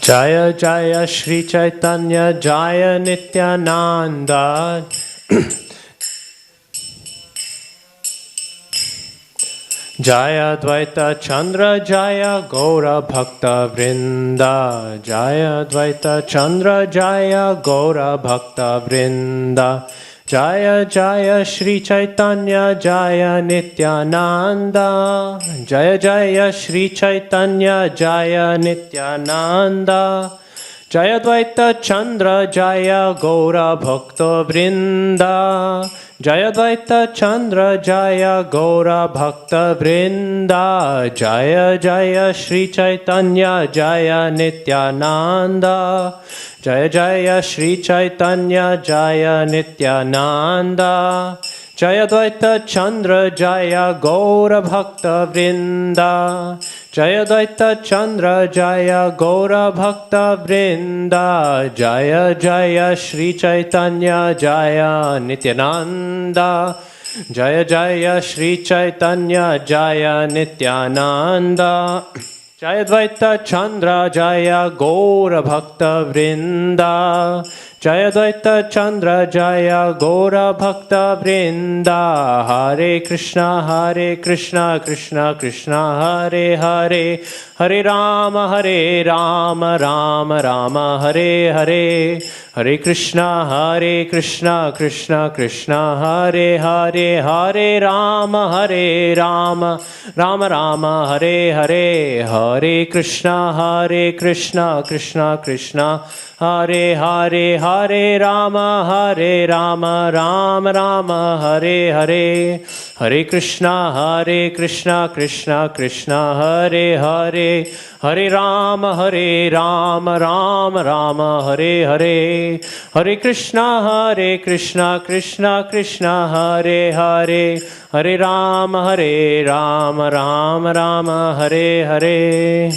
Jaya Jaya Shri Chaitanya Jaya Nityananda. Jaya Dvaita Chandra Jaya Gaura Bhakta Vrinda. Jaya Dvaita Chandra Jaya Gaura Bhakta Vrinda. Jaya Jaya Shri Chaitanya Jaya Nityananda. Jaya Jaya Shri Chaitanya Jaya Nityananda. Jaya Dvaita Chandra Jaya Gaura Bhakta Vrinda. Jaya Dvaita Chandra Jaya Gaura Bhakta Vrinda. Jaya Jaya Shri Chaitanya Jaya Nityananda. Jaya Jaya Shri Chaitanya Jaya Nityananda. Jaya Dvaita Chandra Jaya Gaura Bhakta Vrinda. Jaya Dvaita Chandra Jaya Gaura Bhakta Vrinda. Jaya Jaya Shri Chaitanya Jaya Nityananda. Jaya Jaya Shri Chaitanya Jaya Nityananda. Jaya Dvaita Chandra Jaya Gaura Bhakta Vrinda. Jaya Dvaita Chandra Jaya Gaura Bhakta Vrinda. Hare Krishna Krishna Krishna Hare Hare. Hare Rama Rama Rama Hare Hare. Hare Krishna Krishna Krishna Hare Hare. Hare Rama Rama Rama Hare Hare. Hare Krishna Krishna Krishna Hare Hare. Hare Rama Rama Rama Hare Hare. Hare Krishna Krishna Krishna Hare Hare. Hare Rama Rama Rama Hare Hare. Hare Krishna Krishna Krishna Hare Hare. Hare Rama Rama Rama Hare Hare.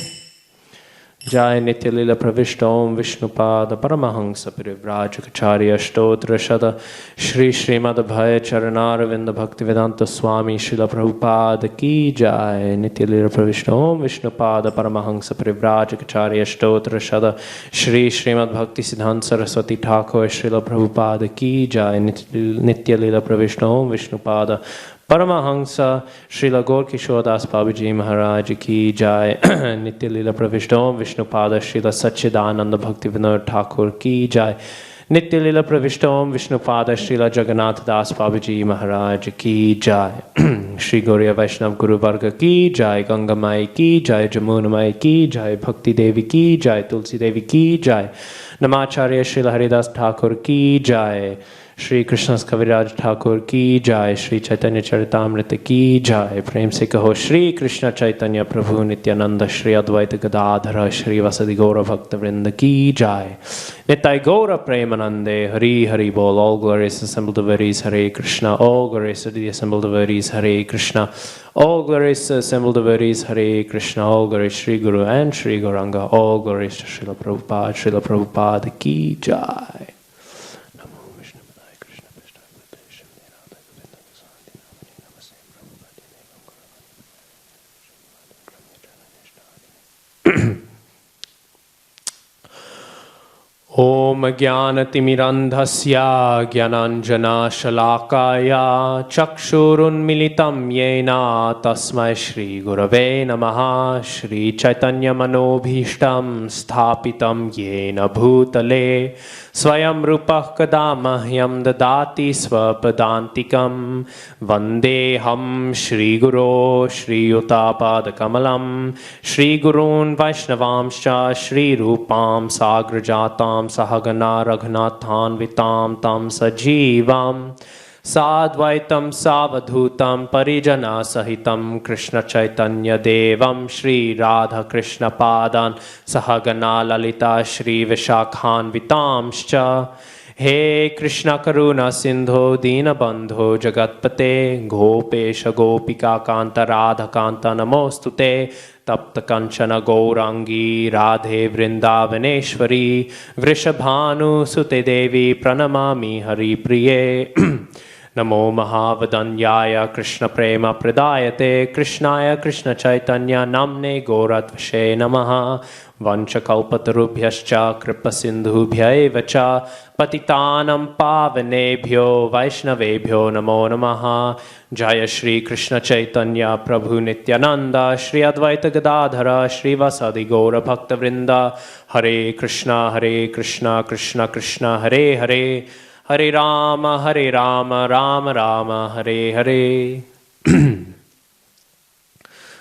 Jai Nitya Lila Pravishta Om Vishnupada Paramahansa Parivrajacharya Stotra Shada Shri Srimad Bhaya Charanaravinda Bhaktivedanta Swami Srila Prabhupada Ki Jai. Nitya Lila Pravishta Om Vishnupada Paramahansa Parivrajacharya Stotra Shada Shri Srimad Bhakti Siddhanta Saraswati Thakur Srila Prabhupada Ki Jai. Nitya Lila Pravishta Om Vishnupada Paramahansa Srila Gaur Kishore Das Babaji Maharaj Ki Jai. Nitya Lila Pravishta Om Vishnupada Srila Satchidananda Bhaktivinoda Thakur Ki Jai. Nitya Lila Pravishta Om Vishnupada Srila Jagannath Das Babaji Maharaj Ki Jai. Shri Gauriya Vaishnav Guru Varga Ki Jai. Ganga Mai Ki Jai. Jamuna Mai Ki Jai. Bhakti Devi Ki Jai. Tulsi Devi Ki Jai. Namacharya Srila Haridas Thakur Ki Jai. Shri Krishna's Kaviraj Thakur Ki Jai. Shri Caitanya Caritamrita Ki Jai. Prem se kaho Shri Krishna Chaitanya Prabhu Nityananda Shri Advaita Gadadhara Shri Vasadi Gaura Bhakta Vrinda Ki Jai. Nitai Gaura Premanande Hari Hari Bol. All glorious assembled devotees Hare Krishna. All glorious the assembled devotees Hare Krishna. All glorious assembled devotees Hare Krishna. All glorious Shri Guru and Shri Gauranga. All glorious to Srila Prabhupada Ki Jai. Om Jnanatimirandhasya Jnananjana Shalakaya Chakshurunmilitam Yena Tasmai Shri Gurave Namaha. Shri Chaitanya Manobhishtam Sthapitam Yena Bhutale Swayam Rupah Kadamahyam Dadati Swapadantikam Vandeham Shri Guru Shri Utapada Kamalam Shri Gurun Vaishnavamscha Shri Rupam Sagrajatam Sahagana Raghunathan Vitam Tam Sajivam Sadvaitam Savadhutam Parijana Sahitam Krishna Chaitanya Devam Shri Radha Krishna Padan Sahagana Lalita Shri Vishakhan Vitamscha. He Krishna Karuna Sindho Dina Bandho Jagatpate Gopesha Gopika Kanta Radha Kanta Namostute Tapta Kanchana Gaurangi Radhe Vrindavaneshwari Vrishabhanu Sute Devi Pranamami Hari Priye. Namo Mahavadanyaya Krishna Prema Pradayate Krishnaya Krishna Chaitanya Namne Goratvashe Namaha Vanchakalpatarubhyascha Kripa Sindhubhyaevacha Patitanam Pavanebhyo Vaishnavebhyo Namo Namaha Jaya Shri Krishna Chaitanya Prabhu Nityananda Shri Advaita Gadadhara Shri Vasadi Gaura Bhakta Vrinda Hare Krishna Krishna Krishna Hare Hare Hare Rama Rama Rama Hare Hare.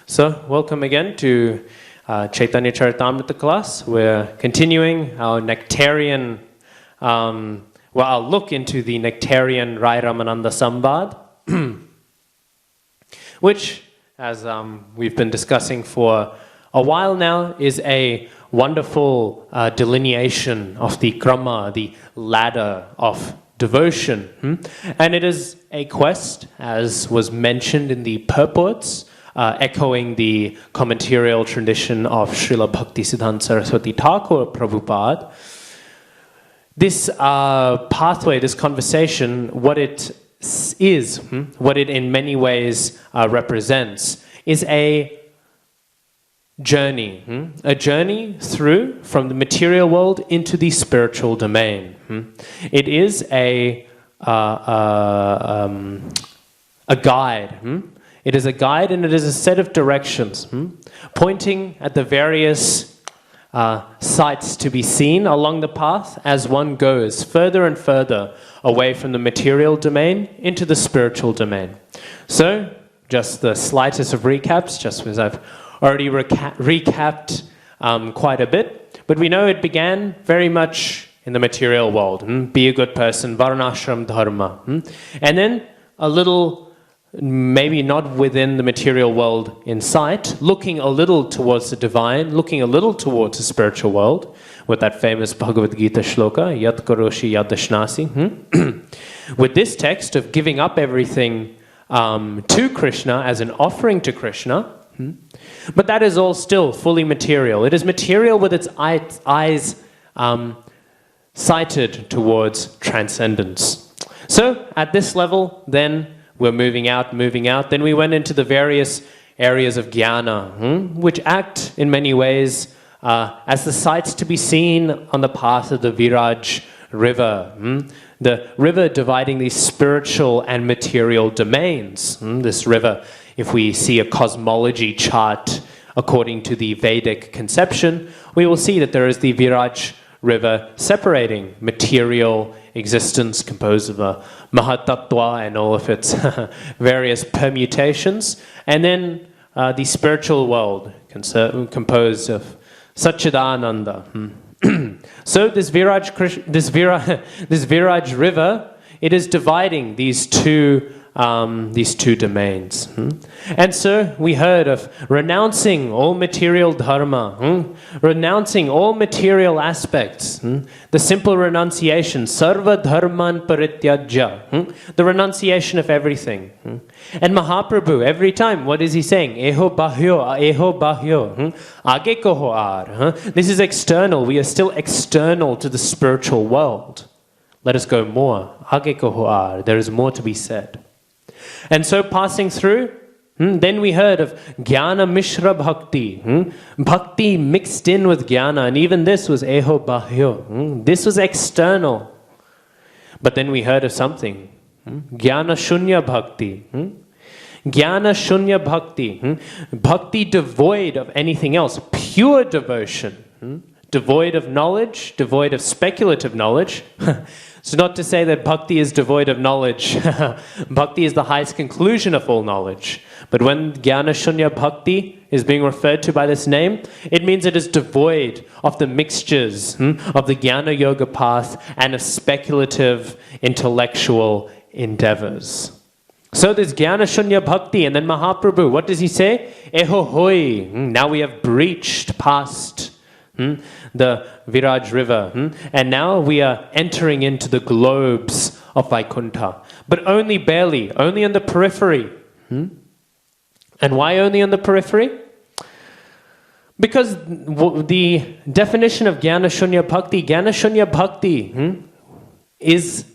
So, welcome again to Caitanya Caritamrita class. We're continuing our nectarian, our look into the nectarian Rai Ramananda Sambad, which, as we've been discussing for a while now, is a wonderful delineation of the krama, the ladder of devotion. And it is a quest, as was mentioned in the purports, echoing the commentarial tradition of Srila Bhaktisiddhanta Saraswati Thakur Prabhupada. This pathway, this conversation, what it is, what it in many ways represents, is a journey through from the material world into the spiritual domain. It is a guide. It is a guide, and it is a set of directions pointing at the various sights to be seen along the path as one goes further and further away from the material domain into the spiritual domain. So, just the slightest of recaps, just as I've already recapped quite a bit, but we know it began very much in the material world. Be a good person, varnashram dharma. And then a little, maybe not within the material world in sight, looking a little towards the divine, looking a little towards the spiritual world, with that famous Bhagavad Gita shloka, yat karoshi yat dashnasi. With this text of giving up everything to Krishna as an offering to Krishna. But that is all still fully material. It is material with its eyes sighted towards transcendence. So at this level, then we're moving out. Then we went into the various areas of jnana, which act in many ways as the sights to be seen on the path of the Viraj river. The river dividing these spiritual and material domains. This river, if we see a cosmology chart according to the Vedic conception, we will see that there is the Viraj river separating material existence composed of a Mahatattva and all of its various permutations, and then the spiritual world composed of Satchidananda. So this Viraj river, it is dividing these two domains. And so we heard of renouncing all material dharma, renouncing all material aspects, the simple renunciation, sarva dharman parityajya, the renunciation of everything. And Mahaprabhu, every time, what is he saying? Eho bahyo, age koho ar. This is external. We are still external to the spiritual world. Let us go more. Age koho ar. There is more to be said. And so passing through, then we heard of Jnana Mishra Bhakti. Bhakti mixed in with Jnana, and even this was Eho Bahyo. This was external. But then we heard of something. Jnana Shunya Bhakti. Jnana Shunya Bhakti. Bhakti devoid of anything else. Pure devotion. Devoid of knowledge, devoid of speculative knowledge. So not to say that bhakti is devoid of knowledge. Bhakti is the highest conclusion of all knowledge. But when Jnana Shunya Bhakti is being referred to by this name, it means it is devoid of the mixtures of the Jnana Yoga path and of speculative intellectual endeavors. So there's Jnana Shunya Bhakti, and then Mahaprabhu, what does he say? Eho hoi. Now we have breached past the Viraj river. And now we are entering into the globes of Vaikuntha. But only barely, only on the periphery. And why only on the periphery? Because the definition of Jnana Shunya Bhakti is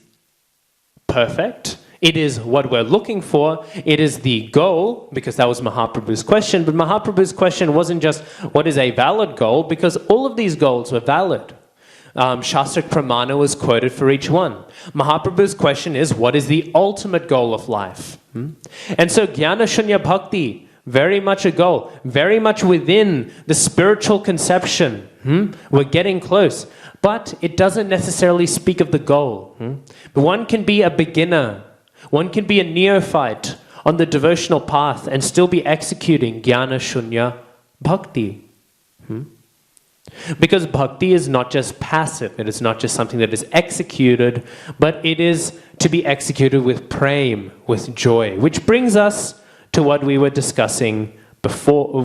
perfect. It is what we're looking for. It is the goal, because that was Mahaprabhu's question. But Mahaprabhu's question wasn't just what is a valid goal, because all of these goals were valid. Shastric Pramana was quoted for each one. Mahaprabhu's question is, what is the ultimate goal of life? And so Jnana Shunya Bhakti, very much a goal, very much within the spiritual conception. We're getting close. But it doesn't necessarily speak of the goal. But one can be a beginner. One can be a neophyte on the devotional path and still be executing Jnana Shunya Bhakti. Because bhakti is not just passive. It is not just something that is executed, but it is to be executed with prem, with joy. Which brings us to what we were discussing before,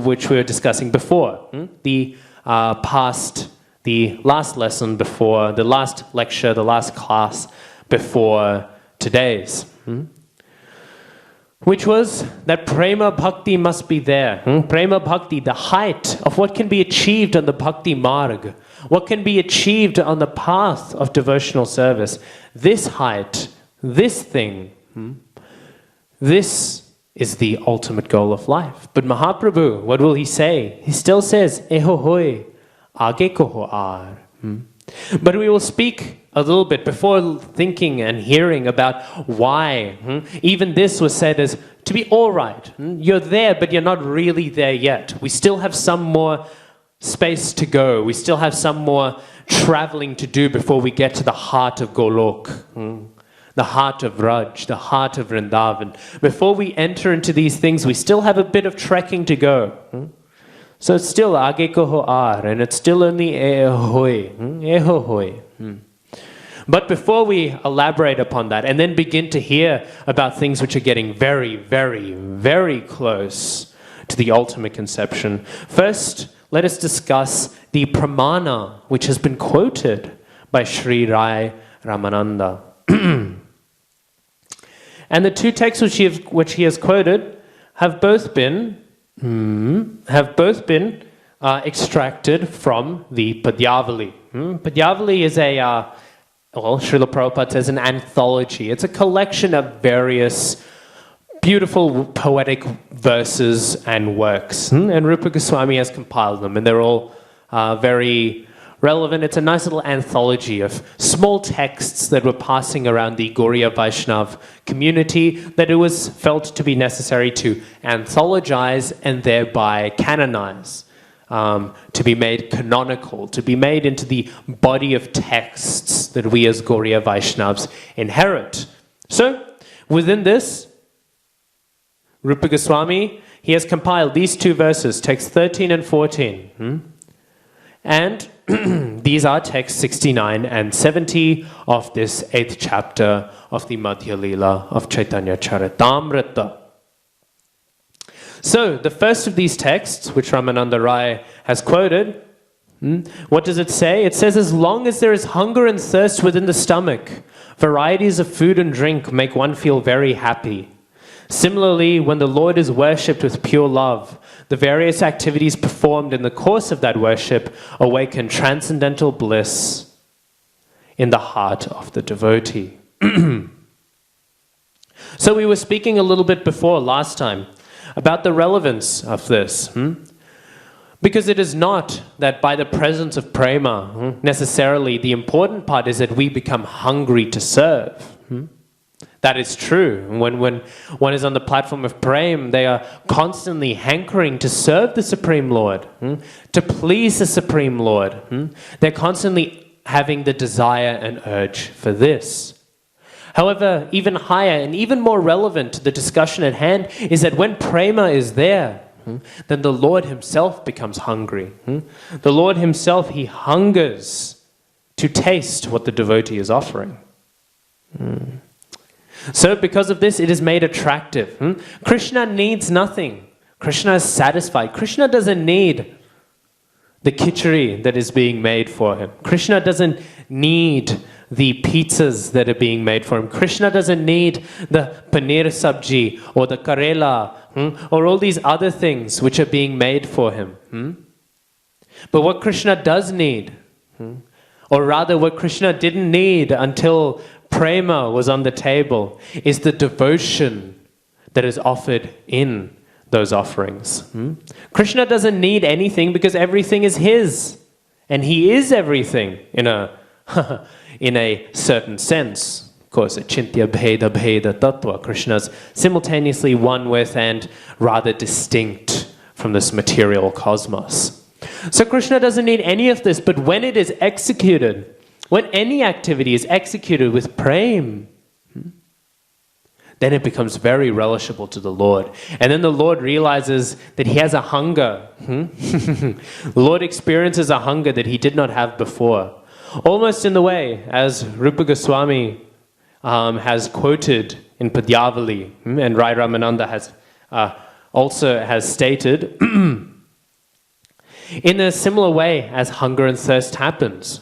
the last lesson before, the last lecture, the last class before today's. Which was that prema bhakti must be there. Prema bhakti, the height of what can be achieved on the bhakti marg, what can be achieved on the path of devotional service. This height, this thing, this is the ultimate goal of life. But Mahaprabhu, what will he say? He still says, Eho hoi, age koho ar. But we will speak a little bit before thinking and hearing about why. Even this was said as to be all right. You're there, but you're not really there yet. We still have some more space to go. We still have some more traveling to do before we get to the heart of Golok, the heart of Raj, the heart of Vrindavan. Before we enter into these things, we still have a bit of trekking to go. So it's still age koho ar, and it's still only eho hoi. But before we elaborate upon that and then begin to hear about things which are getting very, very, very close to the ultimate conception, first let us discuss the pramana which has been quoted by Sri Rai Ramananda. And the two texts which he has quoted have both been extracted from the Padyavali. Padyavali is Srila Prabhupada says, an anthology. It's a collection of various beautiful poetic verses and works. And Rupa Goswami has compiled them, and they're all very relevant. It's a nice little anthology of small texts that were passing around the Gauriya Vaishnav community that it was felt to be necessary to anthologize and thereby canonize. To be made canonical, to be made into the body of texts that we as Gauriya Vaishnavas inherit. So, within this, Rupa Goswami, he has compiled these two verses, text 13 and 14. And these are text 69 and 70 of this 8th chapter of the Madhya Lila of Caitanya Caritamrita. So, the first of these texts, which Ramananda Rai has quoted, what does it say? It says, as long as there is hunger and thirst within the stomach, varieties of food and drink make one feel very happy. Similarly, when the Lord is worshipped with pure love, the various activities performed in the course of that worship awaken transcendental bliss in the heart of the devotee. So we were speaking a little bit before last time about the relevance of this. Because it is not that by the presence of prema, necessarily the important part is that we become hungry to serve. That is true. When one is on the platform of prema, they are constantly hankering to serve the Supreme Lord, to please the Supreme Lord. They're constantly having the desire and urge for this. However, even higher and even more relevant to the discussion at hand is that when prema is there, then the Lord himself becomes hungry. The Lord himself, he hungers to taste what the devotee is offering. So because of this, it is made attractive. Krishna needs nothing. Krishna is satisfied. Krishna doesn't need the khichdi that is being made for him. Krishna doesn't need the pizzas that are being made for him. Krishna doesn't need the paneer sabji or the karela or all these other things which are being made for him. But what Krishna does need, or rather what Krishna didn't need until prema was on the table is the devotion that is offered in those offerings. Krishna doesn't need anything because everything is his. And he is everything in a certain sense. Of course, achintya bheda bheda tattva. Krishna's simultaneously one with and rather distinct from this material cosmos. So Krishna doesn't need any of this, but when it is executed, when any activity is executed with prem, then it becomes very relishable to the Lord. And then the Lord realizes that he has a hunger. The Lord experiences a hunger that he did not have before. Almost in the way, as Rupa Goswami has quoted in Padyavali, and Rai Ramananda has also has stated, in a similar way as hunger and thirst happens.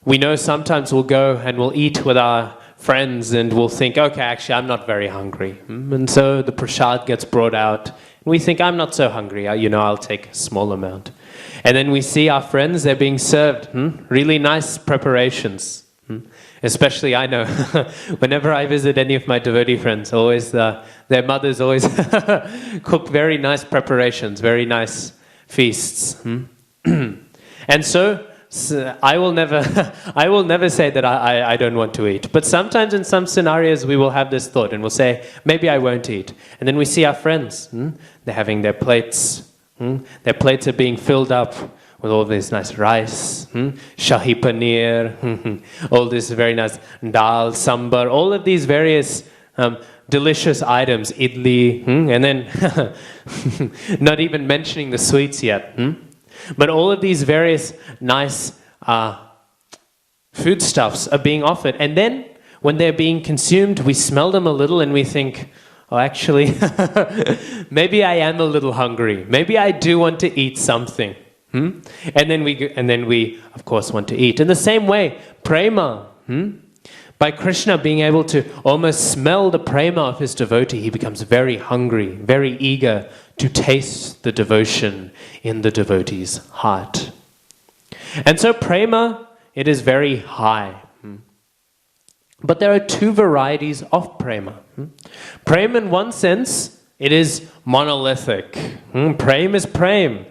We know sometimes we'll go and we'll eat with our friends and we'll think, okay, actually I'm not very hungry. And so the prasad gets brought out. And we think, I'm not so hungry, I'll take a small amount. And then we see our friends, they're being served really nice preparations. Especially I know, whenever I visit any of my devotee friends, always their mothers always cook very nice preparations, very nice feasts. And so I will never say that I don't want to eat. But sometimes in some scenarios we will have this thought and we'll say, maybe I won't eat. And then we see our friends, they're having their plates. Their plates are being filled up with all this nice rice, shahi paneer, all this very nice dal, sambar, all of these various delicious items, idli, and then not even mentioning the sweets yet. But all of these various nice foodstuffs are being offered. And then when they're being consumed, we smell them a little and we think, oh, actually, maybe I am a little hungry. Maybe I do want to eat something. And then we, of course, want to eat. In the same way, prema, by Krishna being able to almost smell the prema of his devotee, he becomes very hungry, very eager to taste the devotion in the devotee's heart. And so prema, it is very high. But there are two varieties of prema. Prema in one sense, it is monolithic. Prema is prema.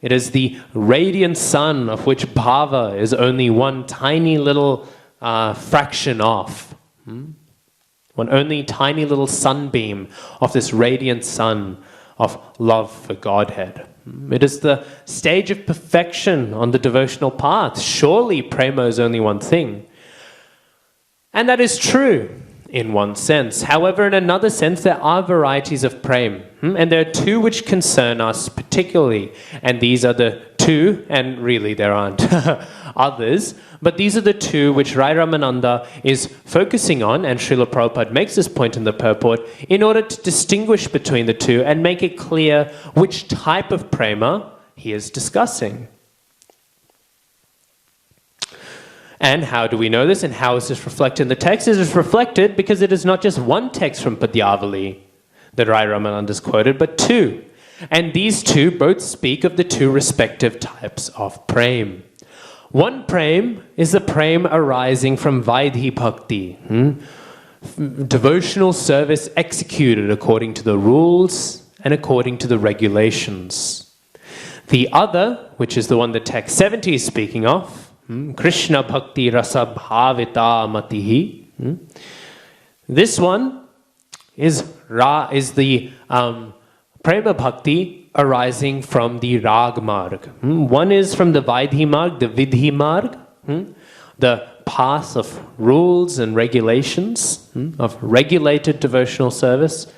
It is the radiant sun of which bhava is only one tiny little fraction of. One only tiny little sunbeam of this radiant sun of love for Godhead. It is the stage of perfection on the devotional path. Surely prema is only one thing. And that is true in one sense. However, in another sense, there are varieties of prema. And there are two which concern us particularly. And these are the two, and really there aren't others, but these are the two which Rai Ramananda is focusing on, and Srila Prabhupada makes this point in the purport, in order to distinguish between the two and make it clear which type of prema he is discussing. And how do we know this, and how is this reflected in the text? It is reflected because it is not just one text from Padyavali that Rai Ramananda is quoted, but two. And these two both speak of the two respective types of prem. One prem is the prem arising from Vaidhi Bhakti, devotional service executed according to the rules and according to the regulations. The other, which is the one that text 70 is speaking of, Krishna Bhakti Rasa Bhavita Matihi. This one is the Prema Bhakti arising from the Rag Marg. One is from the Vaidhi Marg, the Vidhi Marg, the path of rules and regulations, of regulated devotional service.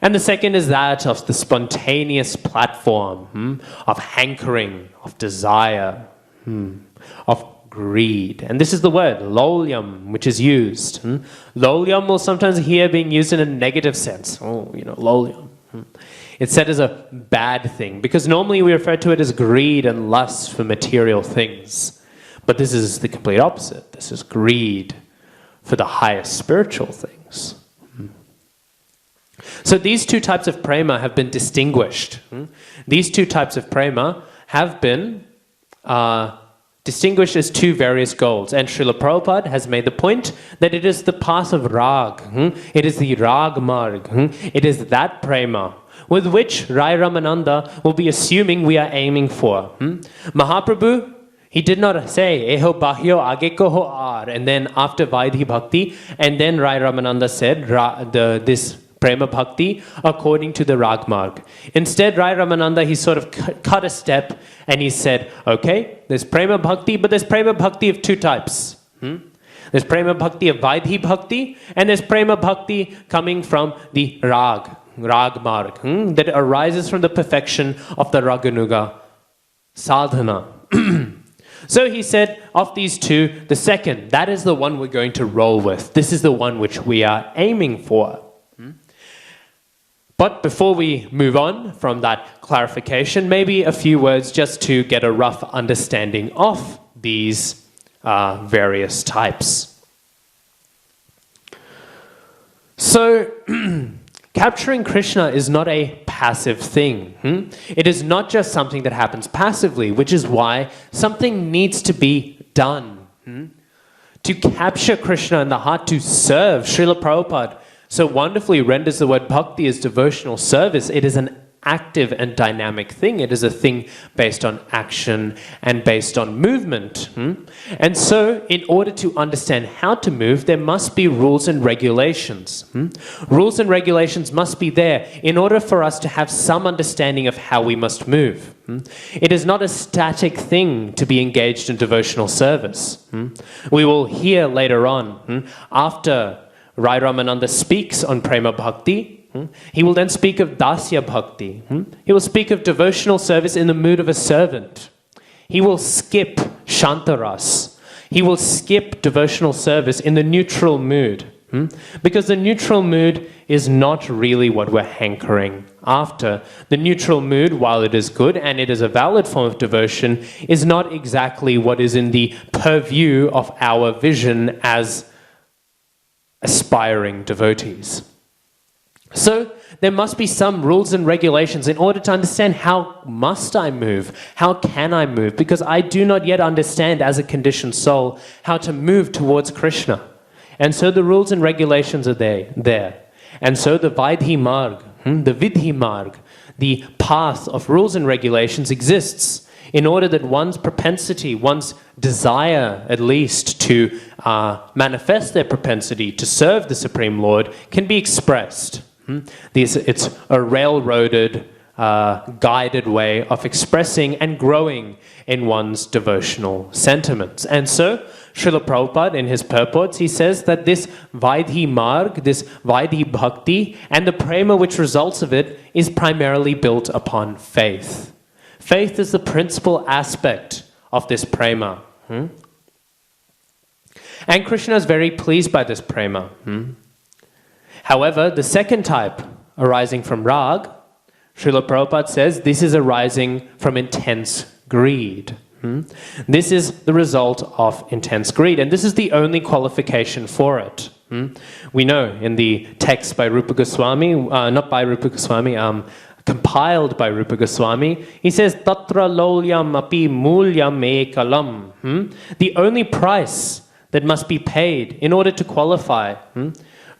And the second is that of the spontaneous platform, of hankering, of desire, of greed. And this is the word, lolyam, which is used. Lolyam will sometimes hear being used in a negative sense. Oh, lolyam. It's said as a bad thing, because normally we refer to it as greed and lust for material things. But this is the complete opposite. This is greed for the highest spiritual things. So these two types of prema have been distinguished. These two types of prema have been distinguishes two various goals. And Srila Prabhupada has made the point that it is the path of rag. It is the rag marg. It is that prema with which Rai Ramananda will be assuming we are aiming for. Mahaprabhu, he did not say, Eho bahyo age ko ho ar, and then after Vaidhi Bhakti, and then Rai Ramananda said this Prema Bhakti according to the Rag Marg. Instead, Rai Ramananda, he sort of cut a step and he said, okay, there's Prema Bhakti, but there's Prema Bhakti of two types. There's Prema Bhakti of Vaidhi Bhakti, and there's Prema Bhakti coming from the Rag Marg, that arises from the perfection of the Raganuga sadhana. So he said, of these two, the second, that is the one we're going to roll with. This is the one which we are aiming for. But before we move on from that clarification, maybe a few words just to get a rough understanding of these various types. So, capturing Krishna is not a passive thing. It is not just something that happens passively, which is why something needs to be done. To capture Krishna in the heart, to serve, Srila Prabhupada so wonderfully renders the word bhakti as devotional service. It is an active and dynamic thing. It is a thing based on action and based on movement. And so, in order to understand how to move, there must be rules and regulations. Rules and regulations must be there in order for us to have some understanding of how we must move. It is not a static thing to be engaged in devotional service. We will hear later on, after Rai Ramananda speaks on Prema Bhakti, he will then speak of Dasya Bhakti. He will speak of devotional service in the mood of a servant. He will skip Shantaras. He will skip devotional service in the neutral mood. Because the neutral mood is not really what we're hankering after. The neutral mood, while it is good and it is a valid form of devotion, is not exactly what is in the purview of our vision as aspiring devotees. So there must be some rules and regulations in order to understand how must I move, how can I move, because I do not yet understand as a conditioned soul how to move towards Krishna. And so the rules and regulations are there. And so the Vaidhi Marg, the Vidhi Marg, the path of rules and regulations exists in order that one's propensity, one's desire at least to manifest their propensity to serve the Supreme Lord can be expressed. It's a railroaded, guided way of expressing and growing in one's devotional sentiments. And so, Srila Prabhupada, in his purports, he says that this Vaidhi Marg, this Vaidhi Bhakti, and the prema which results of it is primarily built upon faith. Faith is the principal aspect of this prema. And Krishna is very pleased by this prema. However, the second type, arising from rag, Srila Prabhupada says this is arising from intense greed. This is the result of intense greed, and this is the only qualification for it. We know in the text by Rupa Goswami, not by Rupa Goswami, compiled by Rupa Goswami, he says, Tatra lolyam api mulyam ekalam. The only price that must be paid in order to qualify.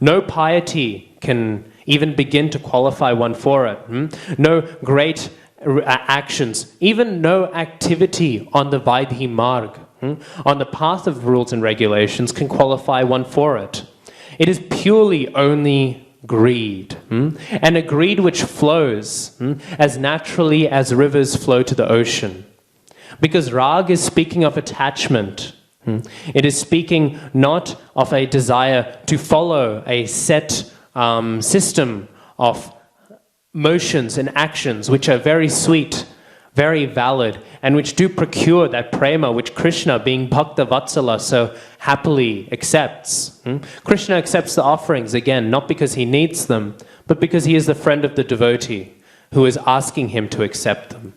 No piety can even begin to qualify one for it. No great actions, even no activity on the Vaidhi Marg, on the path of rules and regulations can qualify one for it. It is purely only greed, and a greed which flows as naturally as rivers flow to the ocean. Because rag is speaking of attachment. It is speaking not of a desire to follow a set system of motions and actions which are very sweet, very valid, and which do procure that prema which Krishna, being Bhakta Vatsala, so happily accepts. Krishna accepts the offerings, again, not because he needs them, but because he is the friend of the devotee who is asking him to accept them.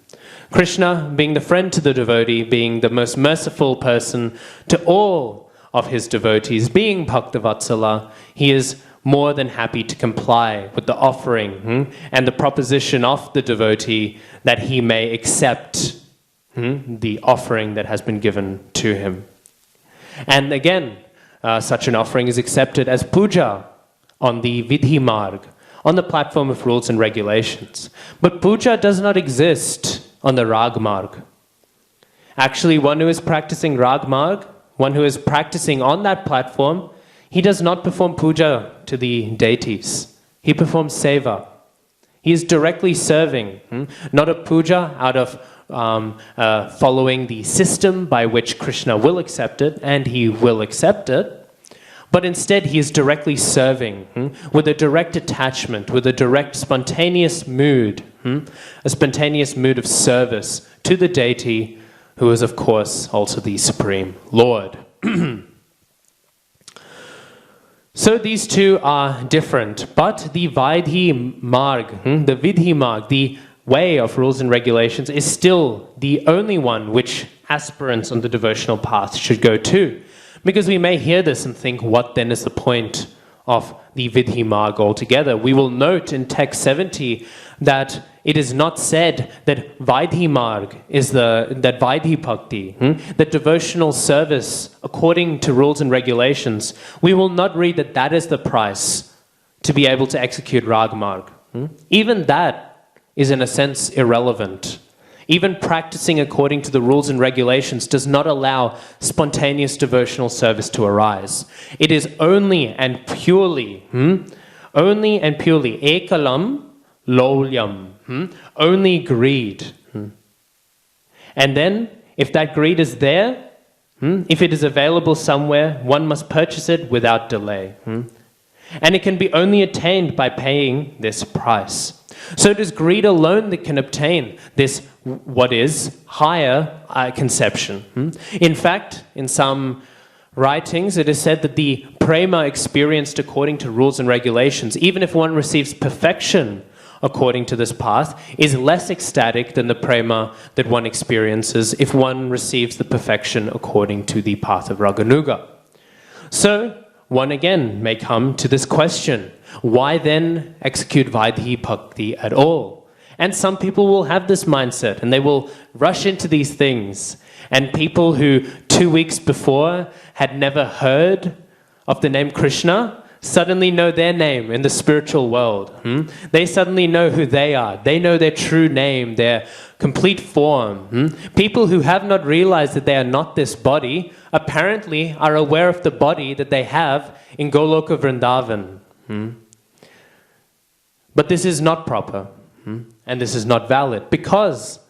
Krishna, being the friend to the devotee, being the most merciful person to all of his devotees, being Bhakta Vatsala, he is more than happy to comply with the offering and the proposition of the devotee that he may accept the offering that has been given to him. And again, such an offering is accepted as puja on the Vidhi Marg, on the platform of rules and regulations. But puja does not exist on the Rag Marg. Actually, one who is practicing Rag Marg, one who is practicing on that platform, he does not perform puja to the deities. He performs seva. He is directly serving, not a puja out of following the system by which Krishna will accept it, and he will accept it, but instead he is directly serving with a direct attachment, with a direct spontaneous mood, a spontaneous mood of service to the deity, who is of course also the Supreme Lord. So these two are different, but the Vidhi Marg, the Vidhi Marg, the way of rules and regulations, is still the only one which aspirants on the devotional path should go to. Because we may hear this and think, what then is the point of the Vidhi Marg altogether? We will note in text 70 that it is not said that Vidhi Marg is that Vidhi Bhakti, that devotional service according to rules and regulations. We will not read that that is the price to be able to execute Rag Marg. Even that is in a sense irrelevant. Even practicing according to the rules and regulations does not allow spontaneous devotional service to arise. It is only and purely ekalam lolyam, only greed. And then, if that greed is there, if it is available somewhere, one must purchase it without delay. And it can be only attained by paying this price. So it is greed alone that can obtain this, what is, higher conception. In fact, in some writings, it is said that the prema experienced according to rules and regulations, even if one receives perfection according to this path, is less ecstatic than the prema that one experiences if one receives the perfection according to the path of Raganuga. So, one again may come to this question, why then execute Vidhi Bhakti at all? And some people will have this mindset and they will rush into these things. And people who 2 weeks before had never heard of the name Krishna suddenly know their name in the spiritual world. They suddenly know who they are. They know their true name, their complete form. People who have not realized that they are not this body apparently are aware of the body that they have in Goloka Vrindavan. But this is not proper, and this is not valid, because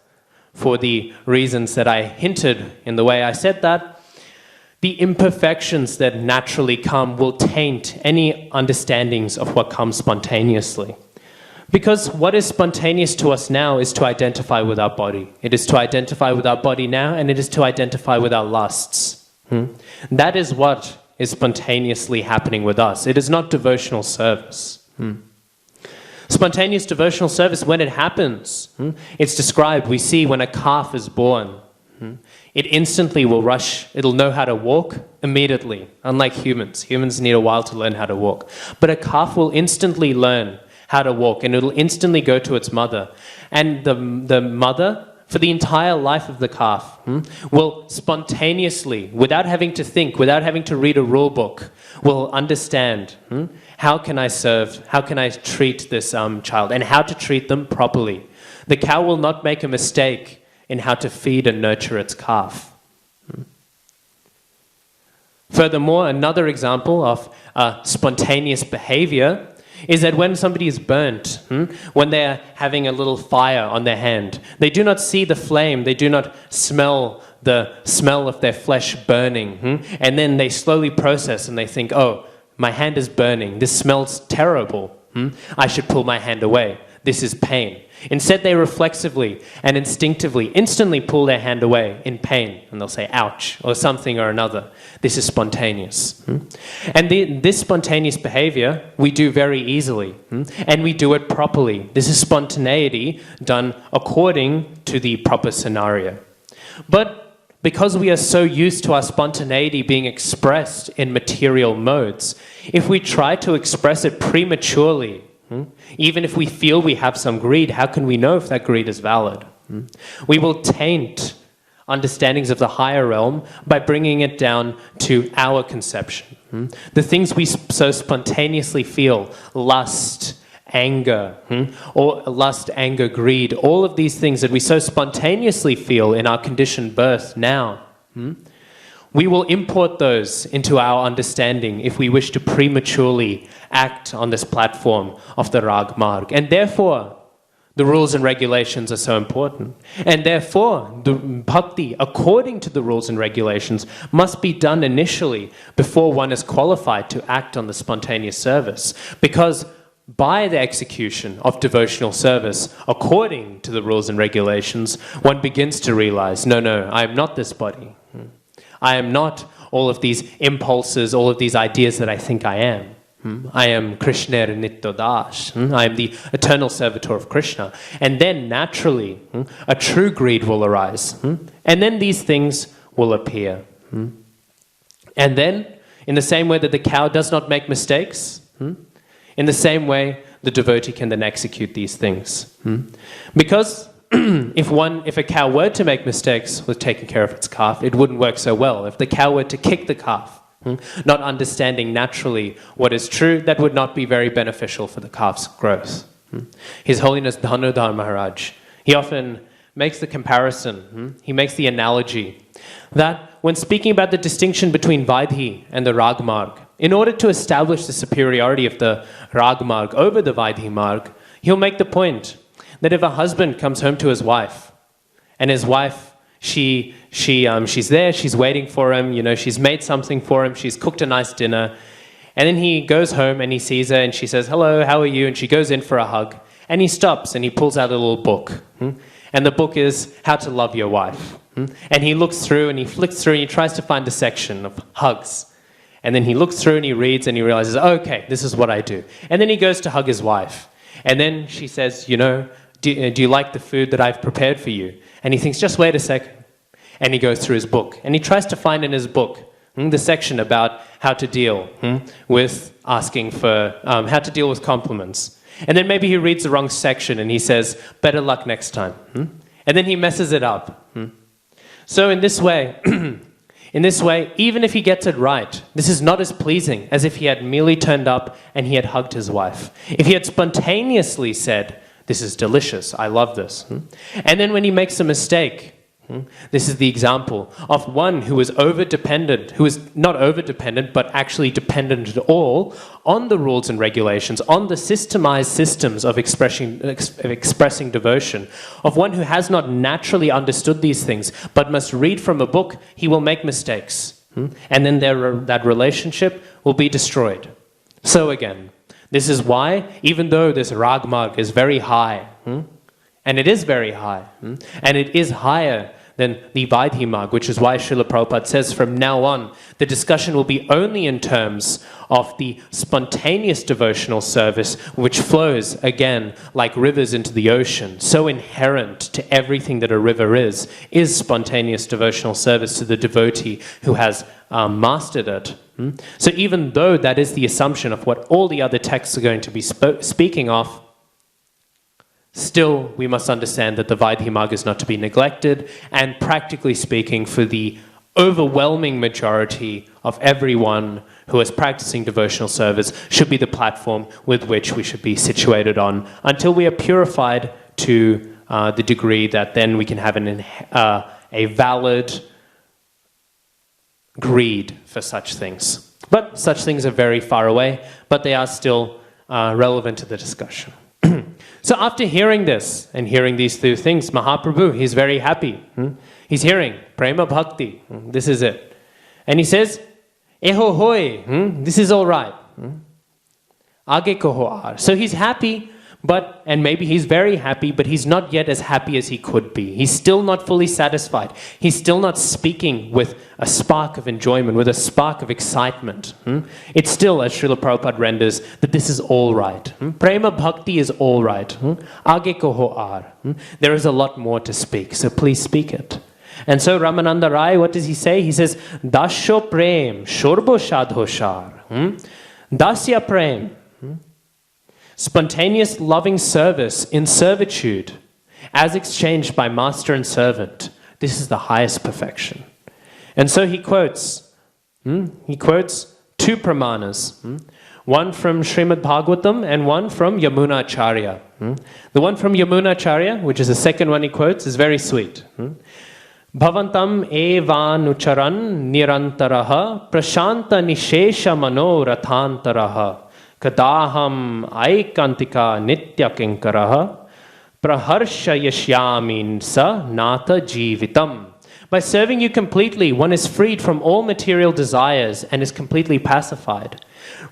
for the reasons that I hinted in the way I said that, the imperfections that naturally come will taint any understandings of what comes spontaneously. Because what is spontaneous to us now is to identify with our body. It is to identify with our body now, and it is to identify with our lusts. That is what is spontaneously happening with us. It is not devotional service. Spontaneous devotional service, when it happens, it's described, we see when a calf is born, it instantly will rush, it'll know how to walk immediately, unlike humans. Humans need a while to learn how to walk. But a calf will instantly learn how to walk, and it'll instantly go to its mother. And the mother, for the entire life of the calf, will spontaneously, without having to think, without having to read a rule book, will understand, how can I serve, how can I treat this child, and how to treat them properly. The cow will not make a mistake in how to feed and nurture its calf. Furthermore, another example of spontaneous behavior is that when somebody is burnt, when they're having a little fire on their hand, they do not see the flame, they do not smell the smell of their flesh burning, and then they slowly process and they think, oh, my hand is burning, this smells terrible, I should pull my hand away, this is pain. Instead, they reflexively and instinctively instantly pull their hand away in pain, and they'll say, ouch, or something or another. This is spontaneous. And this spontaneous behavior we do very easily, and we do it properly. This is spontaneity done according to the proper scenario. But because we are so used to our spontaneity being expressed in material modes, if we try to express it prematurely, even if we feel we have some greed, how can we know if that greed is valid? We will taint understandings of the higher realm by bringing it down to our conception. The things we so spontaneously feel, lust, anger, or lust, anger, greed, all of these things that we so spontaneously feel in our conditioned birth now, we will import those into our understanding if we wish to prematurely act on this platform of the Rag Marg. And therefore, the rules and regulations are so important. And therefore, the bhakti, according to the rules and regulations, must be done initially before one is qualified to act on the spontaneous service. Because by the execution of devotional service, according to the rules and regulations, one begins to realize, no, I am not this body. I am not all of these impulses, all of these ideas that I think I am. I am Krishna Nitya Das. I am the eternal servitor of Krishna. And then naturally, a true greed will arise. And then these things will appear. And then, in the same way that the cow does not make mistakes, in the same way, the devotee can then execute these things. Because if a cow were to make mistakes with taking care of its calf, it wouldn't work so well. If the cow were to kick the calf, not understanding naturally what is true, that would not be very beneficial for the calf's growth. His Holiness Dhanodhar Maharaj, he often makes the comparison, he makes the analogy, that when speaking about the distinction between Vaidhi and the Rag Marg, in order to establish the superiority of the Rag Marg over the Vaidhi Marg, he'll make the point that if a husband comes home to his wife, and his wife, she's there, she's waiting for him, she's made something for him, she's cooked a nice dinner, and then he goes home and he sees her and she says, "Hello, how are you?" And she goes in for a hug, and he stops and he pulls out a little book, and the book is How to Love Your Wife, and he looks through and he flicks through and he tries to find the section of hugs, and then he looks through and he reads and he realizes, okay, this is what I do, and then he goes to hug his wife, and then she says, do you like the food that I've prepared for you? And he thinks, just wait a second. And he goes through his book. And he tries to find in his book the section about how to deal with asking for, how to deal with compliments. And then maybe he reads the wrong section and he says, better luck next time. And then he messes it up. So in this way, even if he gets it right, this is not as pleasing as if he had merely turned up and he had hugged his wife. If he had spontaneously said, "This is delicious, I love this." And then when he makes a mistake, this is the example of one who is over-dependent, who is not over-dependent, but actually dependent at all on the rules and regulations, on the systemized systems of expressing devotion, of one who has not naturally understood these things, but must read from a book, he will make mistakes. And then that relationship will be destroyed. So again, this is why, even though this Rag Marg is very high, and it is very high, and it is higher than the Vaidhi Marg, which is why Srila Prabhupada says from now on, the discussion will be only in terms of the spontaneous devotional service, which flows, again, like rivers into the ocean. So inherent to everything that a river is spontaneous devotional service to the devotee who has mastered it. So even though that is the assumption of what all the other texts are going to be speaking of, still we must understand that the Vaidhi Marg is not to be neglected, and practically speaking, for the overwhelming majority of everyone who is practicing devotional service should be the platform with which we should be situated on until we are purified to the degree that then we can have a valid greed for such things. But such things are very far away, but they are still relevant to the discussion. So after hearing this and hearing these two things, Mahaprabhu, he's very happy. He's hearing Prema Bhakti. This is it. And he says, Eho hoy, this is all right. Age koho ar. So he's happy, and maybe he's very happy, but he's not yet as happy as he could be. He's still not fully satisfied. He's still not speaking with a spark of enjoyment, with a spark of excitement. It's still, as Srila Prabhupada renders, that this is all right. Prema Bhakti is all right. Age koho ar. There is a lot more to speak, so please speak it. And so Ramananda Rai, what does he say? He says, Dasho prem, shorbo shadhoshar. Dasya prem. Spontaneous loving service in servitude, as exchanged by master and servant, this is the highest perfection. And so he quotes two pramanas, one from Srimad Bhagavatam and one from Yamunacharya. The one from Yamunacharya, which is the second one he quotes, is very sweet. Bhavantam evanucharan nirantaraha prashanta nishesha mano rathantaraha kadaham aikantika nitya kinkaraha praharsha yashyamin sa nata jivitam. By serving you completely, one is freed from all material desires and is completely pacified.